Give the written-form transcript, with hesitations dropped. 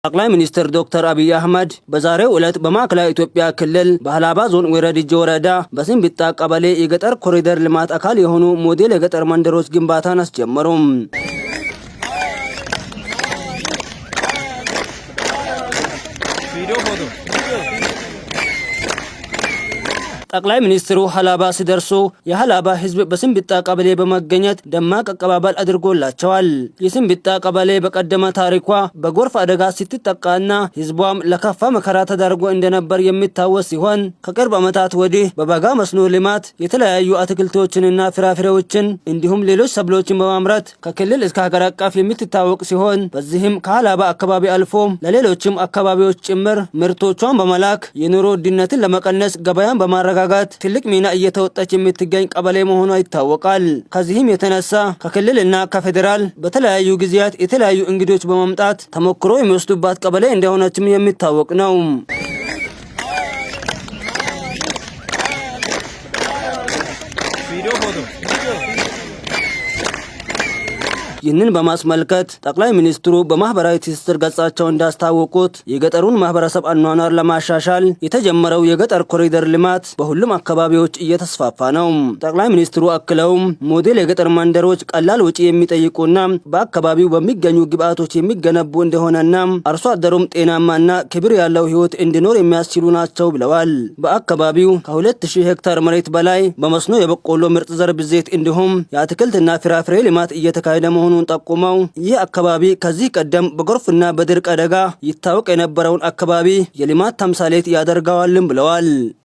ጠቅላይ ሚኒስትር ዶክተር አብይ አህመድ በዛሬው ዕለት በማዕከላዊ ኢትዮጵያ ክልል በሀላባ ዞን ወረዲጆ ወረዳ በስንብጣ ቀበሌ የገጠር ኮሪደር ልማት አካል የሆኑ ሞዴል የገጠር መንደሮች ግንባታን አስጀመሩም። ጠቅላይ ሚኒስትሩ ሀላባ ሲደርሱ የሀላባ ህዝብ በስንብጣ ቀበሌ በመገኘት ደማቅ አቀባበል አድርጎላቸዋል። የስንብጣ ቀበሌ በቀደመ ታሪኳ በጎርፍ አደጋ ስትጠቃና ህዝቧም ለከፋ መከራ ተዳርጎ እንደነበር የሚታወስ ሲሆን ከቅርብ ዓመታት ወዲህ በበጋ መስኖ ልማት የተለያዩ አትክልቶችንና ፍራፍሬዎችን እንዲሁም ሌሎች ሰብሎችን በማምረት ከክልል እስከ ሀገር አቀፍ የምትታወቅ ሲሆን በዚህም ከሀላባ አካባቢ አልፎ ለሌሎችም አካባቢዎች ጭምር ምርቶቿን በመላክ የኑሮ ውድነትን ለመቀነስ ገበያን በማረጋጋት ትልቅ ሚና እየተወጣች የምትገኝ ቀበሌ መሆኗ ይታወቃል። ከዚህም የተነሳ ከክልልና ከፌዴራል በተለያዩ ጊዜያት የተለያዩ እንግዶች በመምጣት ተሞክሮ የሚወስዱባት ቀበሌ እንደሆነችም የሚታወቅ ነው። ይህንን በማስመልከት ጠቅላይ ሚኒስትሩ በማህበራዊ ትስስር ገጻቸው እንዳስታወቁት የገጠሩን ማህበረሰብ አኗኗር ለማሻሻል የተጀመረው የገጠር ኮሪደር ልማት በሁሉም አካባቢዎች እየተስፋፋ ነው። ጠቅላይ ሚኒስትሩ አክለውም ሞዴል የገጠር መንደሮች ቀላል ወጪ የሚጠይቁና በአካባቢው በሚገኙ ግብዓቶች የሚገነቡ እንደሆነና አርሶ አደሩም ጤናማና ክብር ያለው ህይወት እንዲኖር የሚያስችሉ ናቸው ብለዋል። በአካባቢው ከ2000 ሄክታር መሬት በላይ በመስኖ የበቆሎ ምርጥ ዘር ብዜት እንዲሁም የአትክልትና ፍራፍሬ ልማት እየተካሄደ መሆኑን ጠቁመው ይህ አካባቢ ከዚህ ቀደም በጎርፍና በድርቅ አደጋ ይታወቅ የነበረውን አካባቢ የልማት ተምሳሌት ያደርገዋልም ብለዋል።